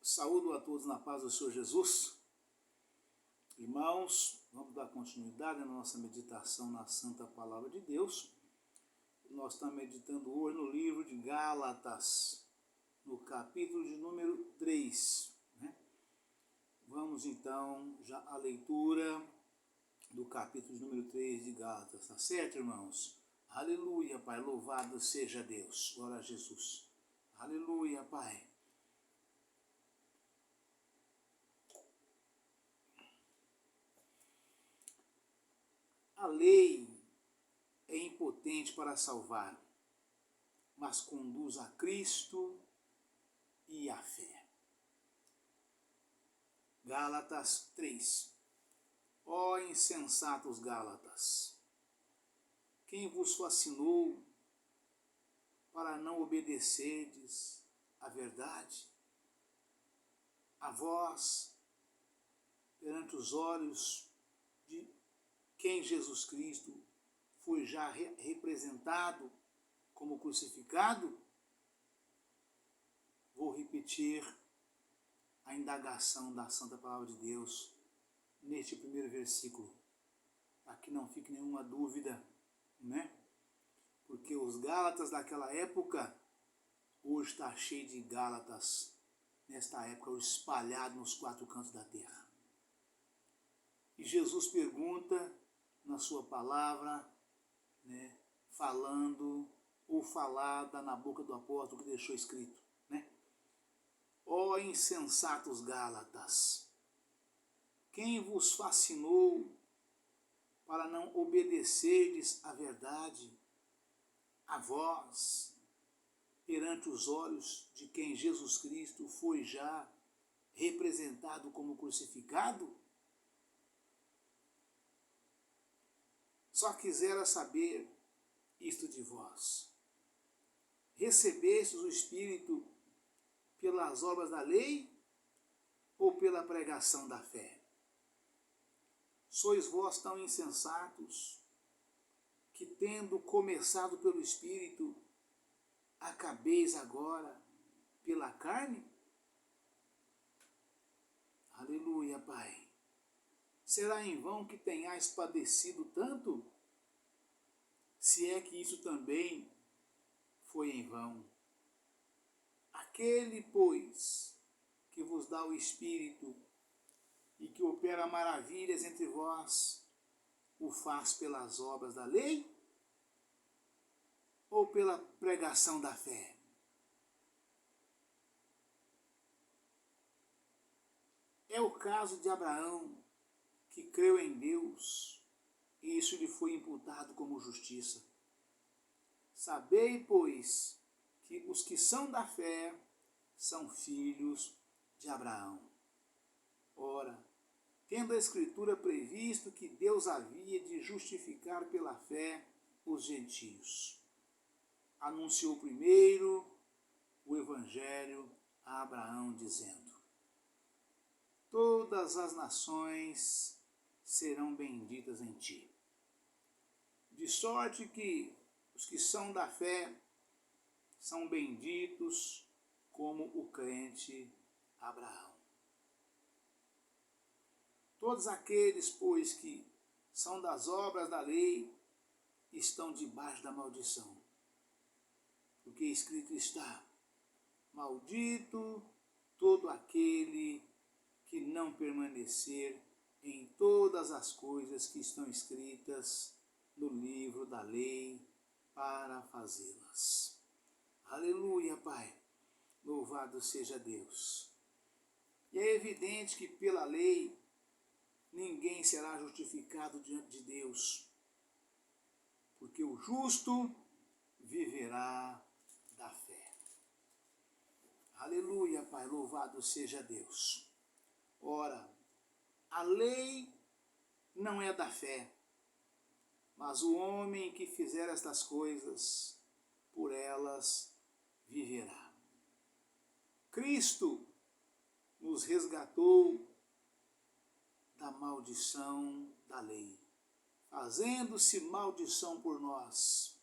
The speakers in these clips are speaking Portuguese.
Saúdo a todos na paz do Senhor Jesus. Irmãos, vamos dar continuidade na nossa meditação na Santa Palavra de Deus. Nós estamos meditando hoje no livro de Gálatas, no capítulo de número 3. Vamos então já à leitura do capítulo de número 3 de Gálatas, tá certo, irmãos? Aleluia, Pai, louvado seja Deus. Glória a Jesus. Aleluia, Pai. A lei é impotente para salvar, mas conduz a Cristo e à fé. Gálatas 3. Ó insensatos Gálatas, quem vos fascinou para não obedecerdes à verdade? A vós, perante os olhos de quem Jesus Cristo foi já representado como crucificado? Vou repetir a indagação da Santa Palavra de Deus neste primeiro versículo, para que não fique nenhuma dúvida, né? Porque os Gálatas daquela época, hoje está cheio de Gálatas, nesta época, espalhado nos quatro cantos da terra. E Jesus pergunta na sua palavra, né, falando ou falada na boca do apóstolo que deixou escrito, né? Ó insensatos Gálatas, quem vos fascinou para não obedecerdes à verdade? A vós, perante os olhos de quem Jesus Cristo foi já representado como crucificado? Só quisera saber isto de vós. Recebestes o Espírito pelas obras da lei ou pela pregação da fé? Sois vós tão insensatos que, tendo começado pelo Espírito, acabeis agora pela carne? Aleluia, Pai. Será em vão que tenhais padecido tanto? Se é que isso também foi em vão. Aquele, pois, que vos dá o Espírito e que opera maravilhas entre vós, o faz pelas obras da lei ou pela pregação da fé? É o caso de Abraão, que creu em Deus, e isso lhe foi imputado como justiça. Sabei, pois, que os que são da fé são filhos de Abraão. Ora, tendo a Escritura previsto que Deus havia de justificar pela fé os gentios, anunciou primeiro o Evangelho a Abraão, dizendo: todas as nações serão benditas em ti. De sorte que os que são da fé são benditos como o crente Abraão. Todos aqueles, pois, que são das obras da lei, estão debaixo da maldição. Porque escrito está: maldito todo aquele que não permanecer em todas as coisas que estão escritas no livro da lei para fazê-las. Aleluia, Pai. Louvado seja Deus. E é evidente que pela lei ninguém será justificado diante de Deus, porque o justo viverá da fé. Aleluia, Pai, louvado seja Deus. Ora, a lei não é da fé, mas o homem que fizer estas coisas, por elas viverá. Cristo nos resgatou da maldição da lei, fazendo-se maldição por nós,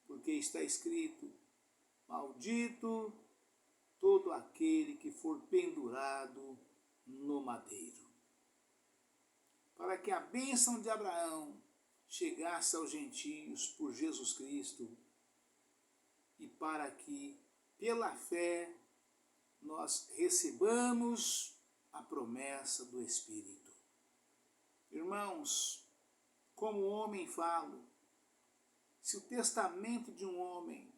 porque está escrito: maldito todo aquele que for pendurado no madeiro. Para que a bênção de Abraão chegasse aos gentios por Jesus Cristo e para que, pela fé, nós recebamos a promessa do Espírito. Irmãos, como homem falo, se o testamento de um homem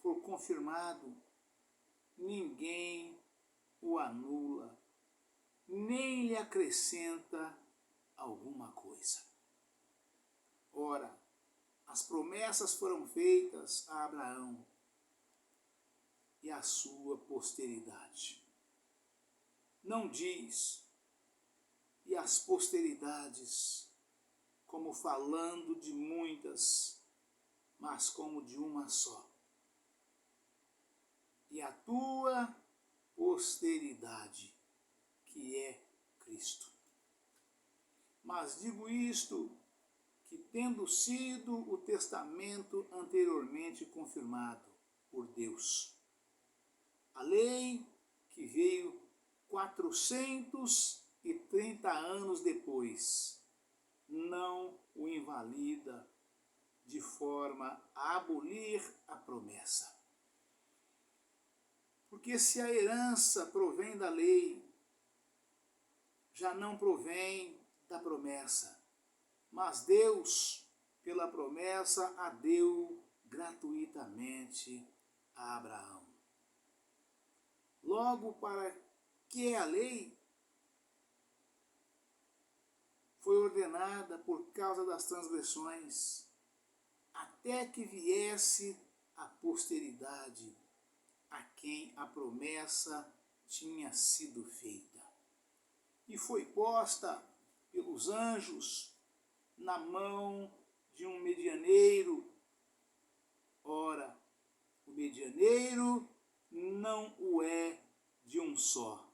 for confirmado, ninguém o anula, nem lhe acrescenta alguma coisa. Ora, as promessas foram feitas a Abraão e à sua posteridade. Não diz, e as posteridades, como falando de muitas, mas como de uma só. E a tua posteridade, que é Cristo. Mas digo isto, que tendo sido o testamento anteriormente confirmado por Deus, a lei que veio 430 anos depois, não o invalida de forma a abolir a promessa. Porque se a herança provém da lei, já não provém da promessa, mas Deus, pela promessa, a deu gratuitamente a Abraão. Logo, para que a lei foi ordenada por causa das transgressões, até que viesse a posteridade, a quem a promessa tinha sido feita. E foi posta pelos anjos na mão de um medianeiro. Ora, o medianeiro não o é de um só,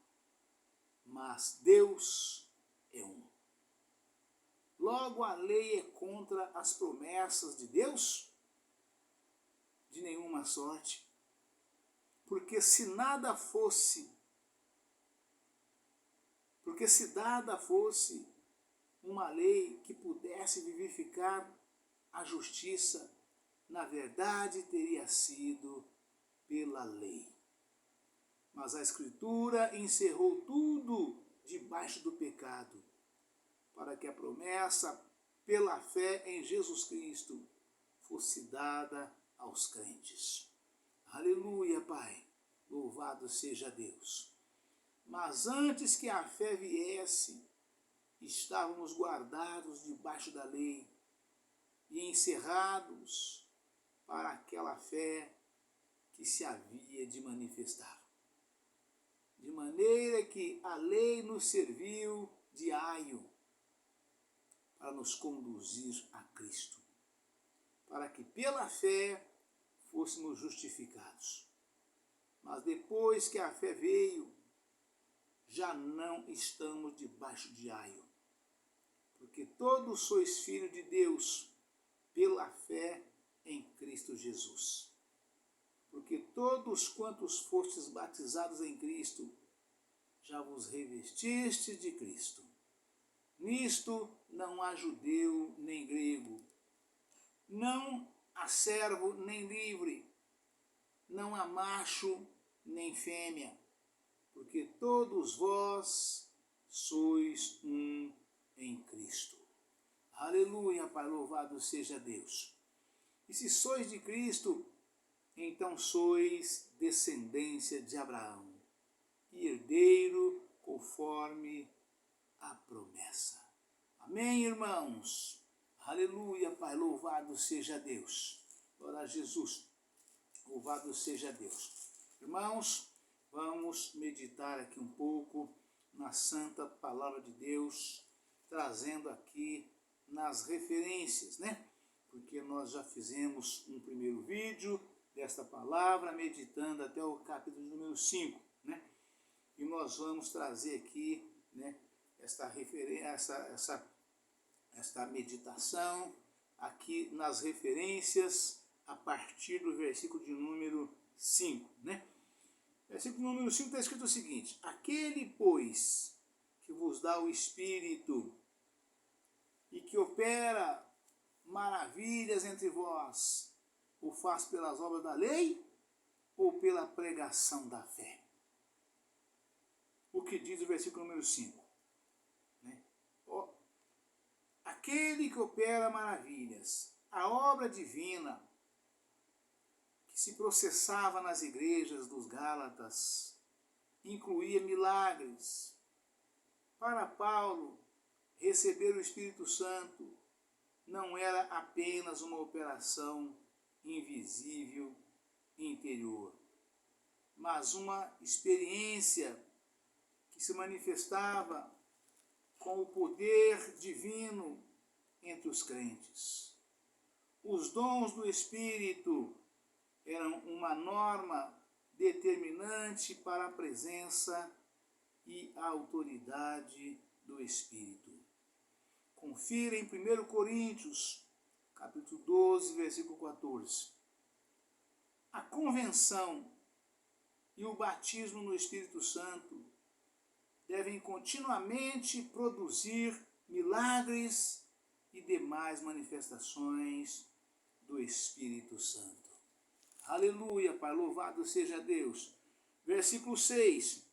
mas Deus é um. Logo, a lei é contra as promessas de Deus? De nenhuma sorte. Porque se dada fosse uma lei que pudesse vivificar a justiça, na verdade teria sido pela lei. Mas a Escritura encerrou tudo debaixo do pecado, para que a promessa pela fé em Jesus Cristo fosse dada aos crentes. Aleluia, Pai, louvado seja Deus. Mas antes que a fé viesse, estávamos guardados debaixo da lei e encerrados para aquela fé que se havia de manifestar. De maneira que a lei nos serviu de aio para nos conduzir a Cristo, para que pela fé fôssemos justificados. Mas depois que a fé veio, já não estamos debaixo de aio, porque todos sois filhos de Deus pela fé em Cristo Jesus. Porque todos quantos fostes batizados em Cristo, já vos revestistes de Cristo. Nisto não há judeu nem grego, não há servo nem livre, não há macho nem fêmea, porque todos vós sois um em Cristo. Aleluia, Pai, louvado seja Deus. E se sois de Cristo, então sois descendência de Abraão, e herdeiro conforme a promessa. Amém, irmãos? Aleluia, Pai, louvado seja Deus. Glória a Jesus, louvado seja Deus. Irmãos, vamos meditar aqui um pouco na santa palavra de Deus, trazendo aqui nas referências, né? Porque nós já fizemos um primeiro vídeo desta palavra, meditando até o capítulo número 5, né? E nós vamos trazer aqui, né, esta meditação aqui nas referências a partir do versículo de número 5, né? Versículo número 5 está escrito o seguinte: aquele, pois, que vos dá o Espírito e que opera maravilhas entre vós, o faz pelas obras da lei ou pela pregação da fé? O que diz o versículo número 5? Né? Aquele que opera maravilhas, a obra divina que se processava nas igrejas dos Gálatas, incluía milagres. Para Paulo, receber o Espírito Santo não era apenas uma operação invisível interior, mas uma experiência que se manifestava com o poder divino entre os crentes. Os dons do Espírito eram uma norma determinante para a presença e a autoridade do Espírito. Confira em 1 Coríntios, capítulo 12, versículo 14. A convenção e o batismo no Espírito Santo devem continuamente produzir milagres e demais manifestações do Espírito Santo. Aleluia, Pai, louvado seja Deus. Versículo 6.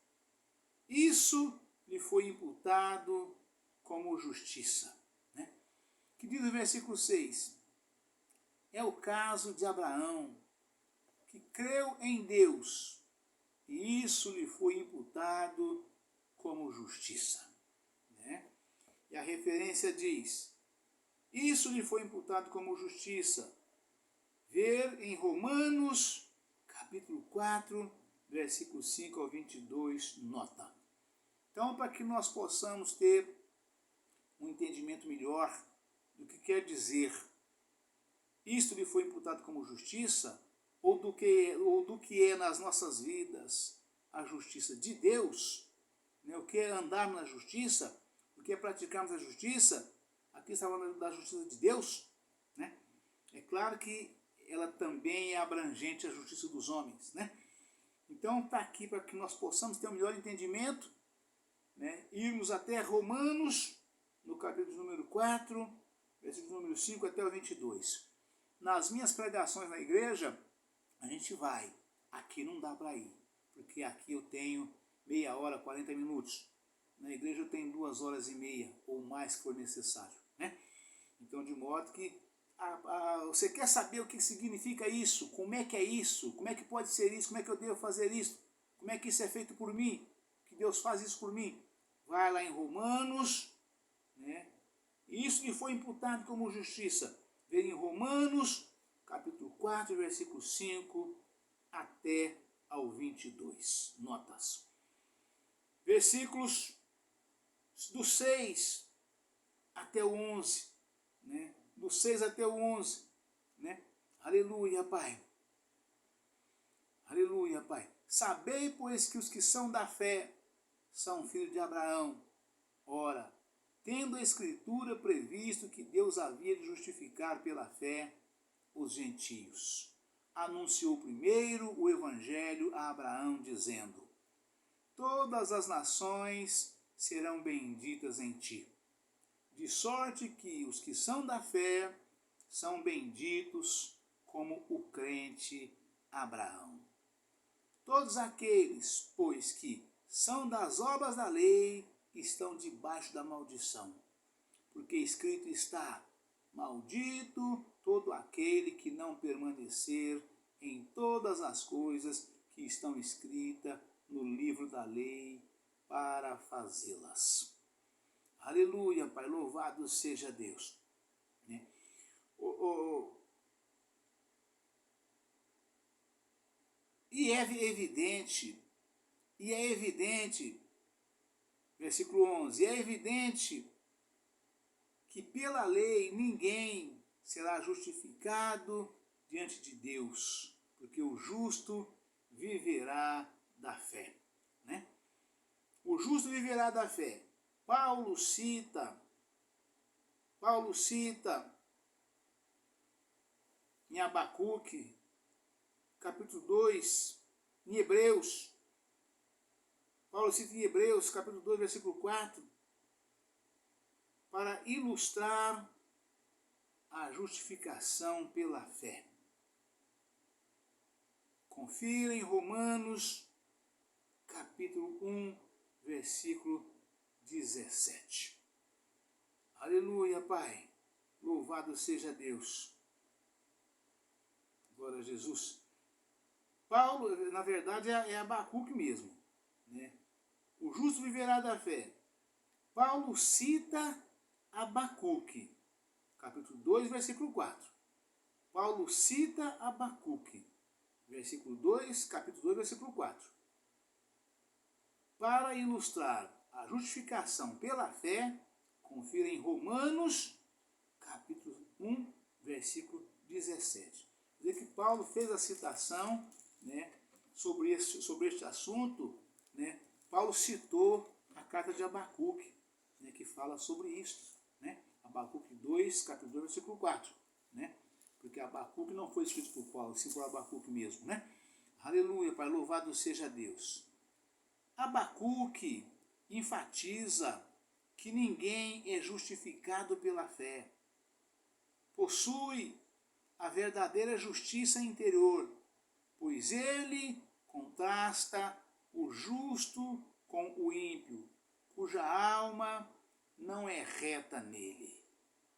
Isso lhe foi imputado como justiça. Né? Que diz o versículo 6. É o caso de Abraão, que creu em Deus, e isso lhe foi imputado como justiça. Né? E a referência diz, isso lhe foi imputado como justiça. Ver em Romanos, capítulo 4, versículo 5 ao 22, nota. Então, para que nós possamos ter um entendimento melhor do que quer dizer isto lhe foi imputado como justiça, ou do que é nas nossas vidas a justiça de Deus, né? O que é andar na justiça, o que é praticarmos a justiça, aqui está falando da justiça de Deus, né? É claro que ela também é abrangente a justiça dos homens, né? Então está aqui para que nós possamos ter um melhor entendimento, né? Irmos até Romanos, no capítulo número 4, versículo número 5 até o 22. Nas minhas pregações na igreja, a gente vai. Aqui não dá para ir, porque aqui eu tenho meia hora, 40 minutos. Na igreja eu tenho 2 horas e meia, ou mais que for necessário. Né? Então, de modo que você quer saber o que significa isso, como é que é isso, como é que pode ser isso, como é que eu devo fazer isso, como é que isso é feito por mim, que Deus faz isso por mim. Vai lá em Romanos, né? Isso lhe foi imputado como justiça. Ver em Romanos, capítulo 4, versículo 5 até ao 22. Notas. Versículos do 6 até o 11. Né? Do 6 até o 11. Né? Aleluia, Pai. Aleluia, Pai. Sabei, pois, que os que são da fé são filhos de Abraão. Ora, tendo a Escritura previsto que Deus havia de justificar pela fé os gentios, anunciou primeiro o Evangelho a Abraão, dizendo: todas as nações serão benditas em ti, de sorte que os que são da fé são benditos como o crente Abraão. Todos aqueles, pois, que são das obras da lei, estão debaixo da maldição, porque escrito está: maldito todo aquele que não permanecer em todas as coisas que estão escritas no livro da lei para fazê-las. Aleluia, Pai, louvado seja Deus. Né? E é evidente, versículo 11, é evidente que pela lei ninguém será justificado diante de Deus, porque o justo viverá da fé. Né? O justo viverá da fé. Paulo cita em Abacuque, capítulo 2, em Hebreus, Paulo cita em Hebreus, capítulo 2, versículo 4, para ilustrar a justificação pela fé. Confira em Romanos, capítulo 1, versículo 17. Aleluia, Pai. Louvado seja Deus. Glória a Jesus. Paulo, na verdade, é Abacuque mesmo, né? O justo viverá da fé. Paulo cita Abacuque, capítulo 2, versículo 4. Paulo cita Abacuque, versículo 2, capítulo 2, versículo 4. Para ilustrar a justificação pela fé, confira em Romanos, capítulo 1, versículo 17. Quer dizer que Paulo fez a citação, né, sobre este assunto, né? Paulo citou a carta de Abacuque, né, que fala sobre isso, né? Abacuque 2, capítulo 2, versículo 4, né? Porque Abacuque não foi escrito por Paulo, sim por Abacuque mesmo, né? Aleluia, Pai, louvado seja Deus. Abacuque enfatiza que ninguém é justificado pela fé. Possui a verdadeira justiça interior, pois ele contrasta o justo com o ímpio, cuja alma não é reta nele.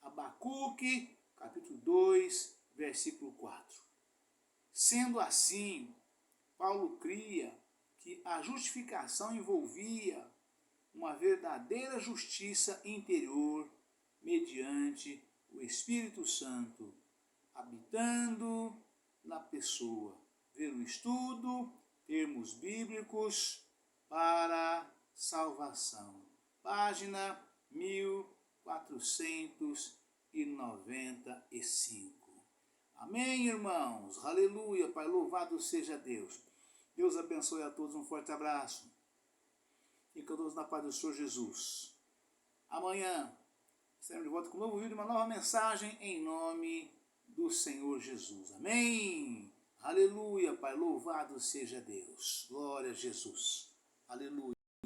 Abacuque, capítulo 2, versículo 4. Sendo assim, Paulo cria que a justificação envolvia uma verdadeira justiça interior mediante o Espírito Santo, habitando na pessoa. Ver o estudo, termos bíblicos para salvação. Página 1495. Amém, irmãos? Aleluia, Pai, louvado seja Deus. Deus abençoe a todos, um forte abraço. Fica todos na paz do Senhor Jesus. Amanhã estaremos de volta com um novo vídeo, uma nova mensagem em nome do Senhor Jesus. Amém? Aleluia, Pai, louvado seja Deus. Glória a Jesus. Aleluia.